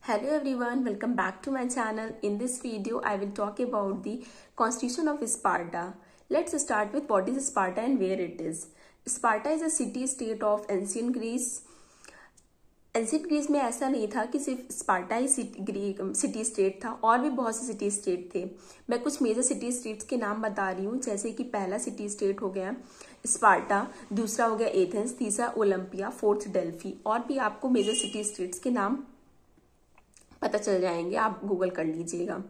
Hello everyone, welcome back to my channel. In this video, I will talk about the Constitution of Sparta. Let's start with what is Sparta and where it is. Sparta is a city-state of ancient Greece. Ancient Greece में ऐसा नहीं था कि सिर्फ Sparta ही city state था, और भी बहुत से सिटी स्टेट थे। मैं कुछ मेजर सिटी स्टेट्स के नाम बता रही हूँ, जैसे कि पहला सिटी स्टेट हो गया स्पार्टा, दूसरा हो गया एथेंस, तीसरा ओलंपिया, फोर्थ डेल्फी। और भी आपको मेजर सिटी स्टेट्स के नाम पता चल जाएंगे, आप गूगल कर लीजिएगा।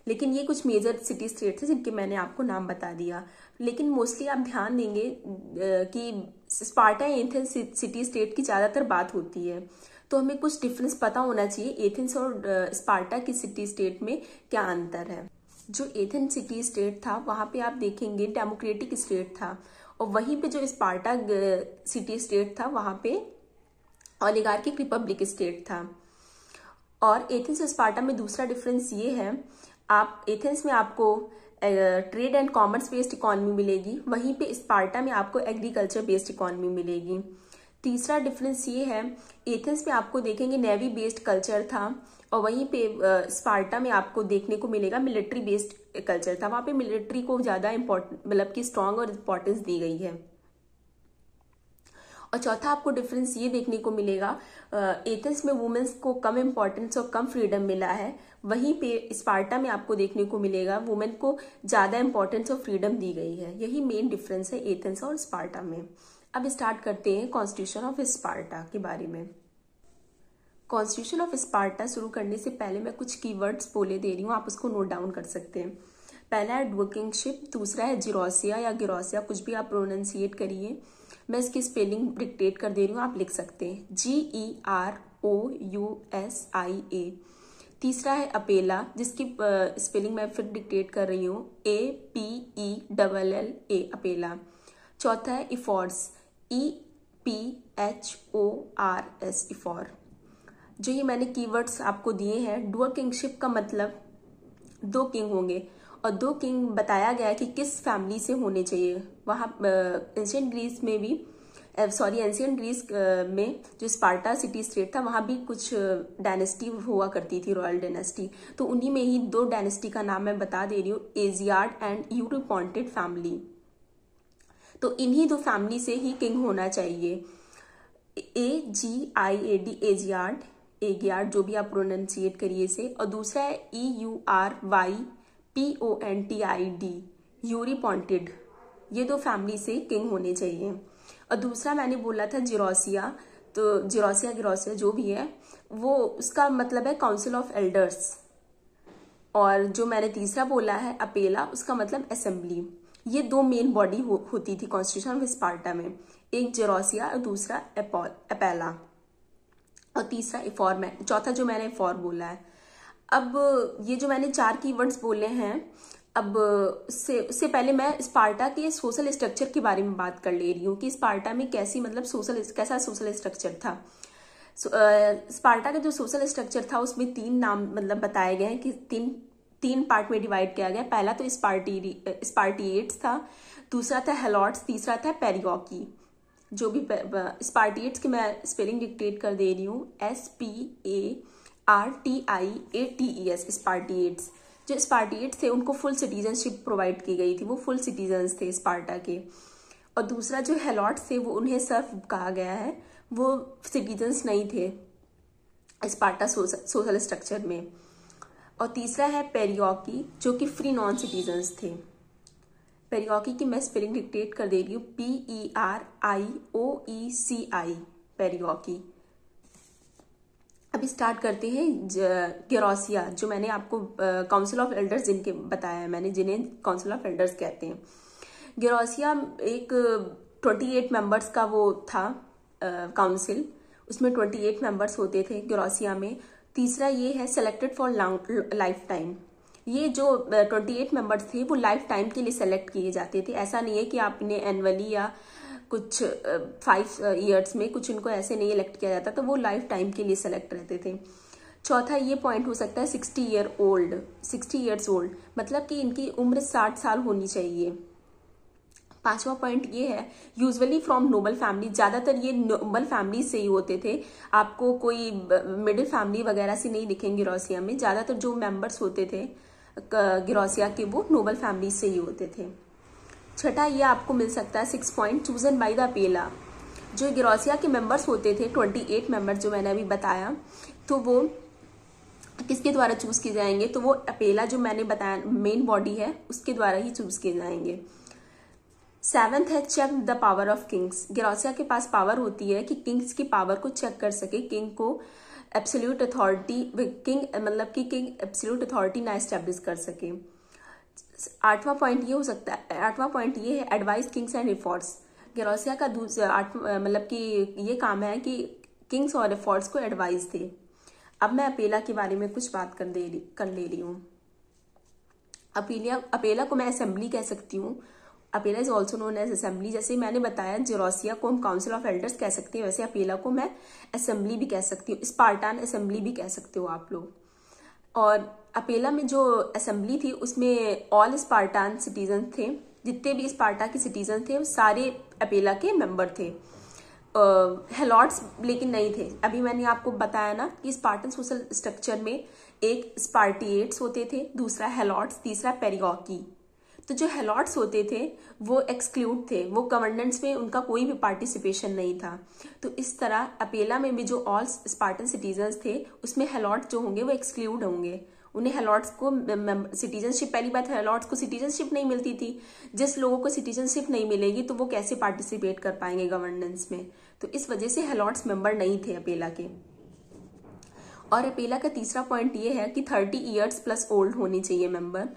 लेकिन ये कुछ मेजर सिटी स्टेट्स हैं जिनके मैंने आपको नाम बता दिया। लेकिन मोस्टली आप ध्यान देंगे कि स्पार्टा एथेंस सिटी स्टेट की ज़्यादातर बात होती है, तो हमें कुछ डिफरेंस पता होना चाहिए एथेंस और स्पार्टा की सिटी स्टेट में क्या अंतर है। जो एथेंस सिटी स्टेट था वहाँ पे आप देखेंगे डेमोक्रेटिक स्टेट था, और वहीं पे जो स्पार्टा सिटी स्टेट था वहाँ पे ओलिगार्किक रिपब्लिक स्टेट था। और एथेंस और स्पार्टा में दूसरा डिफरेंस ये है, आप एथेंस में आपको trade and commerce based economy मिलेगी, वहीं पे स्पार्टा में आपको एग्रीकल्चर बेस्ड इकोनॉमी मिलेगी। तीसरा डिफरेंस ये है, एथेंस में आपको देखेंगे नेवी बेस्ड कल्चर था, और वहीं पे स्पार्टा में आपको देखने को मिलेगा मिलिट्री बेस्ड कल्चर था। वहाँ पे मिलिट्री को ज़्यादा इम्पोर्टेंट मतलब कि स्ट्रांग और इम्पोर्टेंस दी गई है। और चौथा आपको डिफरेंस ये देखने को मिलेगा, एथेंस में वुमेन्स को कम इम्पोर्टेंस और कम फ्रीडम मिला है, वहीं पे स्पार्टा में आपको देखने को मिलेगा वुमेन को ज़्यादा इम्पोर्टेंस और फ्रीडम दी गई है। यही मेन डिफरेंस है एथेंस और स्पार्टा में। अब स्टार्ट करते हैं कॉन्स्टिट्यूशन ऑफ स्पार्टा के बारे में। कॉन्स्टिट्यूशन ऑफ स्पार्टा शुरू करने से पहले मैं कुछ कीवर्ड्स बोले दे रही हूँ, आप उसको नोट डाउन कर सकते हैं। पहला है डुओकिंगशिप, दूसरा है जिरोसिया या गिरोसिया, कुछ भी आप प्रोनाउंसिएट करिए। मैं इसकी स्पेलिंग डिक्टेट कर दे रही हूँ, आप लिख सकते हैं GEROUSIA। तीसरा है अपेला, जिसकी स्पेलिंग मैं फिर डिक्टेट कर रही हूँ APELLA अपेला। चौथा है इफोर्स, EPHORS इफोर। जो ये मैंने कीवर्ड्स आपको दिए हैं, डुअल किंगशिप का मतलब दो किंग होंगे, और दो किंग बताया गया है कि किस फैमिली से होने चाहिए। वहाँ एंशियंट ग्रीस में भी एंशियंट ग्रीस में जो स्पार्टा सिटी स्टेट था वहाँ भी कुछ डायनेस्टी हुआ करती थी, रॉयल डायनेस्टी। तो उन्हीं में ही दो डायनेस्टी का नाम मैं बता दे रही हूँ, एजियाड एंड यूरोपॉन्टेड फैमिली। तो इन्हीं दो फैमिली से ही किंग होना चाहिए। AGIAD एजियाड, एगियाड, जो भी आप प्रोनाउंसिएट करिए इसे। और दूसरा है EURYPONTID यूरोपॉन्टेड। ये दो फैमिली से किंग होने चाहिए। और दूसरा मैंने बोला था जिरोसिया, तो जिरोसिया गिरोसिया जो भी है वो उसका मतलब है काउंसिल ऑफ एल्डर्स। और जो मैंने तीसरा बोला है अपेला, उसका मतलब असेंबली। ये दो मेन बॉडी होती थी कॉन्स्टिट्यूशन ऑफ स्पार्टा में, एक जिरोसिया और दूसरा अपेला, और तीसरा इफोर में, चौथा जो मैंने इफोर बोला है। अब ये जो मैंने चार कीवर्ड्स बोले हैं, अब उससे पहले मैं स्पार्टा के सोशल स्ट्रक्चर के बारे में बात कर ले रही हूँ कि स्पार्टा में कैसा सोशल स्ट्रक्चर था। स्पार्टा का जो सोशल स्ट्रक्चर था उसमें तीन नाम मतलब बताए गए हैं कि तीन पार्ट में डिवाइड किया गया। पहला तो स्पार्टिएट्स था, दूसरा था हेलोट्स, तीसरा था पेरियोकी। जो भी स्पार्टिएट्स की मैं स्पेलिंग डिक्टेट कर दे रही हूँ, SPARTIATES स्पार्टिएट्स। जो स्पार्टिएट्स थे उनको फुल सिटीजनशिप प्रोवाइड की गई थी, वो फुल सिटीजन्स थे स्पार्टा के। और दूसरा जो हेलोट्स थे वो उन्हें सर्फ कहा गया है, वो सिटीजन्स नहीं थे स्पार्टा सोशल स्ट्रक्चर में। और तीसरा है पेरियोकी, जो कि फ्री नॉन सिटीजन्स थे। पेरियोकी की मैं स्पेलिंग डिक्टेट कर दे रही हूँ, PERIOECI पेरियोकी। अभी स्टार्ट करते हैं गिरोसिया, जो मैंने आपको काउंसिल ऑफ एल्डर्स जिनके बताया है मैंने, जिन्हें काउंसिल ऑफ एल्डर्स कहते हैं। गिरोसिया एक 28 मेंबर्स का वो था काउंसिल, उसमें 28 मेंबर्स होते थे गिरोसिया में। तीसरा ये है सेलेक्टेड फॉर लाइफ टाइम। ये जो 28 मेंबर्स थे वो लाइफ टाइम के लिए सेलेक्ट किए जाते थे। ऐसा नहीं है कि आपने एनुअली या कुछ 5 ईयर्स में कुछ इनको ऐसे नहीं इलेक्ट किया जाता, तो वो लाइफ टाइम के लिए सेलेक्ट रहते थे। चौथा ये पॉइंट हो सकता है 60 ईयर्स ओल्ड, मतलब कि इनकी उम्र 60 साल होनी चाहिए। पांचवा पॉइंट ये है, यूजुअली फ्रॉम नोबल फैमिली, ज्यादातर ये नोबल फैमिली से ही होते थे, आपको कोई मिडिल फैमिली वगैरह से नहीं दिखेंगे गिरोसिया में। ज्यादातर जो मेंबर्स होते थे गिरोसिया के वो नोबल फैमिली से ही होते थे। छठा ये आपको मिल सकता है 6 पॉइंट, चूजन बाय द अपेला। जो गिरोसिया के मेंबर्स होते थे 28 मेंबर्स जो मैंने अभी बताया, तो वो किसके द्वारा चूज किए जाएंगे, तो वो अपेला जो मैंने बताया मेन बॉडी है उसके द्वारा ही चूज किए जाएंगे। 7th है check the power of kings. Gerousia के पास पावर होती है कि किंग्स की पावर को चेक कर सके, किंग को एब्सोल्यूट अथॉरिटी, किंग मतलब कि किंग एब्सोल्यूट अथॉरिटी ना एस्टेब्लिश कर सके। 8वां पॉइंट ये हो सकता है, 8वां पॉइंट ये है एडवाइस किंग्स एंड एफर्ट्स। गिरोसिया का मतलब कि ये काम है कि किंग्स और एफर्ट्स को एडवाइस दे। अब मैं अपेला के बारे में कुछ बात कर ले रही हूँ। अपेला को मैं असेंबली कह सकती हूँ। Apella is also known as assembly. जैसे मैंने बताया गिरोसिया को हम काउंसिल ऑफ एल्डर्स कह सकते हैं, वैसे अपेला को मैं असेंबली भी कह सकती हूँ, स्पार्टान असेंबली भी कह सकते हो आप लोग। और अपेला में जो असेंबली थी उसमें ऑल स्पार्टान सिटीजन थे, जितने भी स्पार्टा के सिटीजन थे वो सारे अपेला के मेंबर थे। हेलॉट्स लेकिन नहीं थे। अभी मैंने आपको बताया ना कि स्पार्टन सोशल स्ट्रक्चर में एक स्पार्टिएट्स होते थे, दूसरा हेलॉट्स, तीसरा पेरिगॉकी। तो जो हेलॉट्स होते थे वो एक्सक्लूड थे, वो गवर्नेंस में उनका कोई भी पार्टिसिपेशन नहीं था। तो इस तरह अपेला में भी जो ऑल स्पार्टन सिटीजन्स थे उसमें हेलॉट्स जो होंगे वो एक्सक्लूड होंगे। उन्हें हेलॉट्स को सिटीजनशिप, पहली बात हेलॉट्स को सिटीजनशिप नहीं मिलती थी। जिस लोगों को सिटीजनशिप नहीं मिलेगी तो वो कैसे पार्टिसिपेट कर पाएंगे गवर्नेंस में, तो इस वजह से हेलॉट्स मेंबर नहीं थे अपेला के। और अपेला का तीसरा पॉइंट ये है कि 30 ईयर्स प्लस ओल्ड होनी चाहिए मेंबर।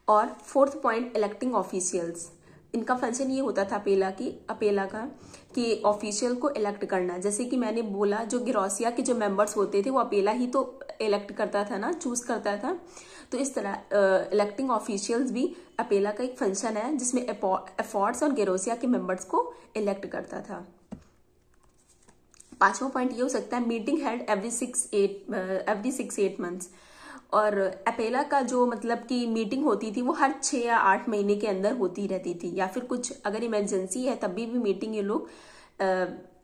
और 4th पॉइंट इलेक्टिंग ऑफिशियल्स। इनका फंक्शन ये होता था अपेला का कि ऑफिशियल को इलेक्ट करना। जैसे कि मैंने बोला जो गिरोसिया के जो मेंबर्स होते थे वो अपेला ही तो इलेक्ट करता था ना, चूज करता था। तो इस तरह इलेक्टिंग ऑफिशियल्स भी अपेला का एक फंक्शन है जिसमें एफर्ट्स और गिरोसिया के मेंबर्स को इलेक्ट करता था। 5वां पॉइंट ये हो सकता है मीटिंग हेल्ड एवरी 6-8 मंथ्स। और अपेला का जो मतलब कि मीटिंग होती थी वो हर 6 या 8 महीने के अंदर होती रहती थी, या फिर कुछ अगर इमरजेंसी है तभी भी मीटिंग ये लोग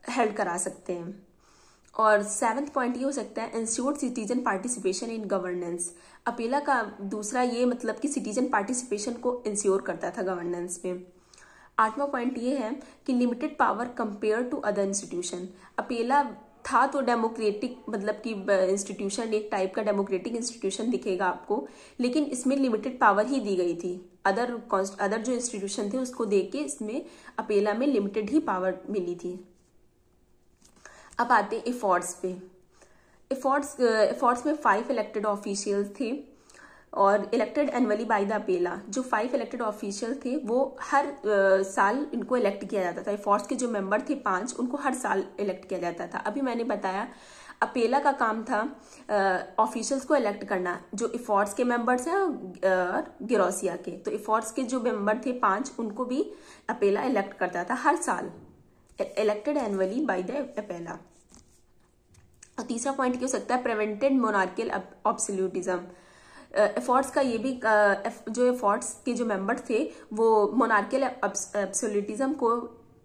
हेल्ड करा सकते हैं। और 7th पॉइंट ये हो सकता है ensure citizen participation in governance. Apella का दूसरा ये मतलब कि सिटीजन पार्टिसिपेशन को इंश्योर करता था गवर्नेंस में। 8वां पॉइंट ये है कि limited power compare to other institution. Apella था तो डेमोक्रेटिक मतलब कि इंस्टीट्यूशन, एक टाइप का डेमोक्रेटिक इंस्टीट्यूशन दिखेगा आपको, लेकिन इसमें लिमिटेड पावर ही दी गई थी। अदर जो इंस्टीट्यूशन थे उसको देख के इसमें अपेला में लिमिटेड ही पावर मिली थी। अब आते हैं एफर्ट्स पे। एफर्ट्स में 5 इलेक्टेड ऑफिशियल थे और इलेक्टेड एनुअली बाय द अपेला। जो 5 इलेक्टेड ऑफिशियल थे वो हर साल इनको इलेक्ट किया जाता था। एफर्ट्स के जो मेंबर थे 5, उनको हर साल इलेक्ट किया जाता था। अभी मैंने बताया अपेला का काम था ऑफिशियल्स को इलेक्ट करना, जो एफर्ट्स के मेंबर्स हैं और गिरोसिया के। तो एफर्ट्स के जो मेंबर थे 5, उनको भी अपेला इलेक्ट करता था हर साल, इलेक्टेड एनुअली बाय द अपेला। और तीसरा पॉइंट क्या हो सकता है प्रिवेंटेड मोनार्कियल ऑब्सोल्यूटिज्म। एफर्ट्स का ये भी जो एफर्ट्स के जो मेंबर थे वो मोनार्कियल एब्सोल्यूटिज्म को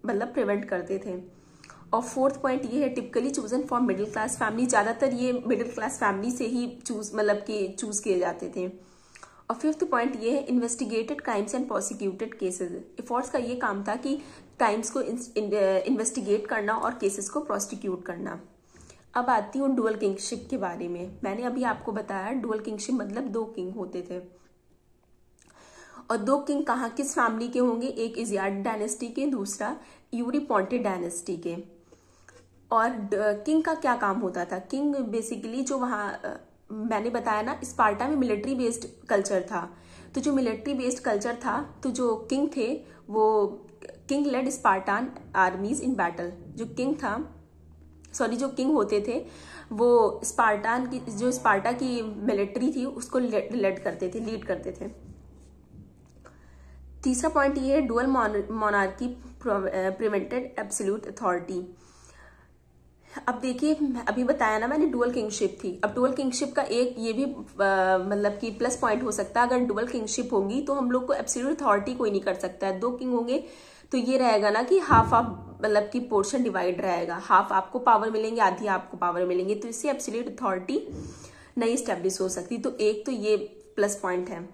मतलब प्रिवेंट करते थे। और 4th पॉइंट ये है typically chosen for middle class family. ज्यादातर ये मिडिल क्लास फैमिली से ही चूज किए जाते थे। और 5th पॉइंट ये है investigated crimes and prosecuted cases. Efforts का ये काम था कि क्राइम्स को इन्वेस्टिगेट करना और केसेस को प्रोसिक्यूट करना। अब आती हूँ डुअल किंगशिप के बारे में। मैंने अभी आपको बताया डुअल किंगशिप मतलब 2 किंग होते थे। और 2 किंग कहाँ किस फैमिली के होंगे, एक इजियाड डायनेस्टी के, दूसरा यूरिपोंटे डायनेस्टी के। और किंग का क्या काम होता था, किंग बेसिकली जो वहाँ मैंने बताया ना स्पार्टा में मिलिट्री बेस्ड कल्चर था। तो जो मिलिट्री बेस्ड कल्चर था तो जो किंग थे वो king led Spartan armies in battle. जो किंग होते थे वो स्पार्टा की मिलिट्री थी उसको लीड करते थे। तीसरा पॉइंट ये है dual monarchy prevented absolute authority. अब देखिए, अभी बताया ना मैंने, डुअल किंगशिप थी। अब डुअल किंगशिप का एक ये भी मतलब कि प्लस पॉइंट हो सकता है, अगर डुअल किंगशिप होगी तो हम लोग को एब्सोल्यूट अथॉरिटी कोई नहीं कर सकता है। 2 किंग होंगे तो ये रहेगा ना कि हाफ ऑफ मतलब कि पोर्शन डिवाइड रहेगा, हाफ आपको पावर मिलेंगे, आधी आपको पावर मिलेंगे, तो इससे एब्सोल्यूट अथॉरिटी नहीं स्टेब्लिश हो सकती। तो एक तो ये प्लस पॉइंट है।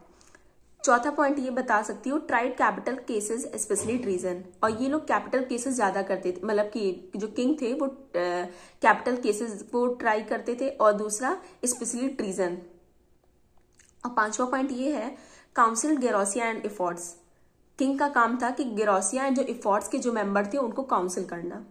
चौथा पॉइंट ये बता सकती हूँ, tried capital cases specially treason, और ये लोग कैपिटल केसेस ज्यादा करते थे, मतलब कि जो किंग थे वो कैपिटल केसेस वो ट्राई करते थे, और दूसरा स्पेशली ट्रीजन। और पांचवा पॉइंट ये है, काउंसिल गेरोसिया एंड इफोर्ट्स। किंग का काम था कि गेरोसिया एंड जो इफोर्ट्स के जो मेंबर थे उनको काउंसिल करना।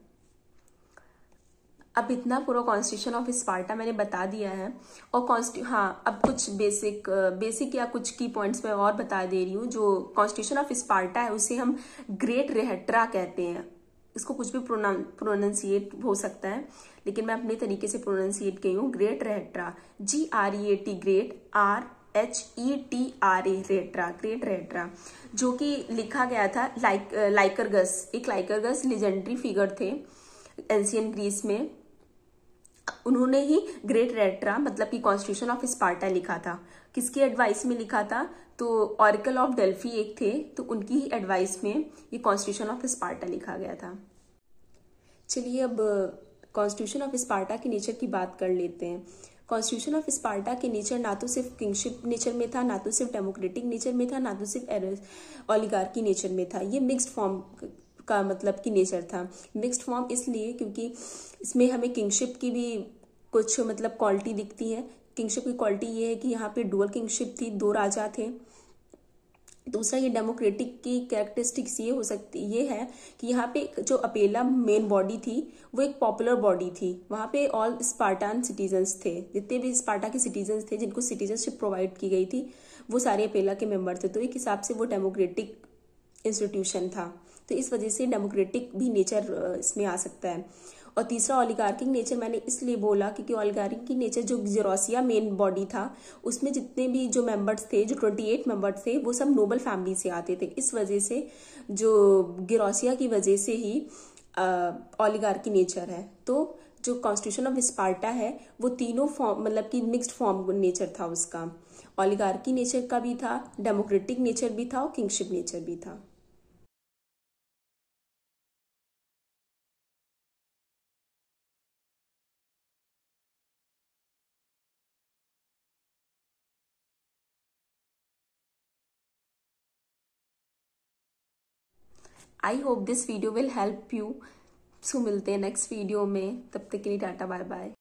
अब इतना पूरा कॉन्स्टिट्यूशन ऑफ स्पार्टा मैंने बता दिया है। और हाँ, अब कुछ बेसिक या कुछ की पॉइंट्स मैं और बता दे रही हूँ। जो कॉन्स्टिट्यूशन ऑफ स्पार्टा है उसे हम ग्रेट रेहेट्रा कहते हैं। इसको कुछ भी प्रोनाउंसिएट हो सकता है, लेकिन मैं अपने तरीके से प्रोनाउंसिएट की हूँ, great rhetra, GREAT, great RHETRA, rhetra, great rhetra, जो कि लिखा गया था लाइकरगस। एक लाइकरगस लेजेंडरी फिगर थे एंशियंट ग्रीस में, उन्होंने ही ग्रेट रेट्रा मतलब कि कॉन्स्टिट्यूशन ऑफ स्पार्टा लिखा था। किसकी एडवाइस में लिखा था? तो ऑरिकल ऑफ डेल्फी एक थे, तो उनकी ही एडवाइस में ये कॉन्स्टिट्यूशन ऑफ स्पार्टा लिखा गया था। चलिए अब कॉन्स्टिट्यूशन ऑफ स्पार्टा के नेचर की बात कर लेते हैं। कॉन्स्टिट्यूशन ऑफ स्पार्टा के नेचर ना तो सिर्फ किंगशिप नेचर में था, ना तो सिर्फ डेमोक्रेटिक नेचर में था, ना तो सिर्फ ओलिगार्की नेचर में था। ये मिक्स्ड फॉर्म का मतलब की नेचर था। मिक्स्ड फॉर्म इसलिए क्योंकि इसमें हमें किंगशिप की भी कुछ मतलब क्वालिटी दिखती है। किंगशिप की क्वालिटी ये है कि यहाँ पे डुअल किंगशिप थी, 2 राजा थे। दूसरा, ये डेमोक्रेटिक की कैरेक्टरिस्टिक्स ये हो सकती ये है कि यहाँ पे जो अपेला मेन बॉडी थी वो एक पॉपुलर बॉडी थी। वहाँ पे ऑल स्पार्टान सिटीजन्स थे, जितने भी स्पार्टा के सिटीजन्स थे जिनको सिटीजनशिप प्रोवाइड की गई थी वो सारे अपेला के मेंबर थे। तो एक हिसाब से वो डेमोक्रेटिक इंस्टीट्यूशन था, तो इस वजह से डेमोक्रेटिक भी नेचर इसमें आ सकता है। और तीसरा, ओलिगार्किक नेचर मैंने इसलिए बोला क्योंकि ओलिगार्किक नेचर जो जेरोसिया मेन बॉडी था उसमें जितने भी जो मेंबर्स थे, जो 28 मेंबर्स थे, वो सब नोबल फैमिली से आते थे। इस वजह से जो गेरोसिया की वजह से ही ओलिगार्की नेचर है। तो जो कॉन्स्टिट्यूशन ऑफ स्पार्टा है वो तीनों फॉर्म मतलब कि मिक्स्ड फॉर्म नेचर था उसका। ओलिगार्की नेचर का भी था, डेमोक्रेटिक नेचर भी था और किंगशिप नेचर भी था। I hope this video will help you. So मिलते हैं नेक्स्ट वीडियो में, तब तक के लिए टाटा बाय बाय।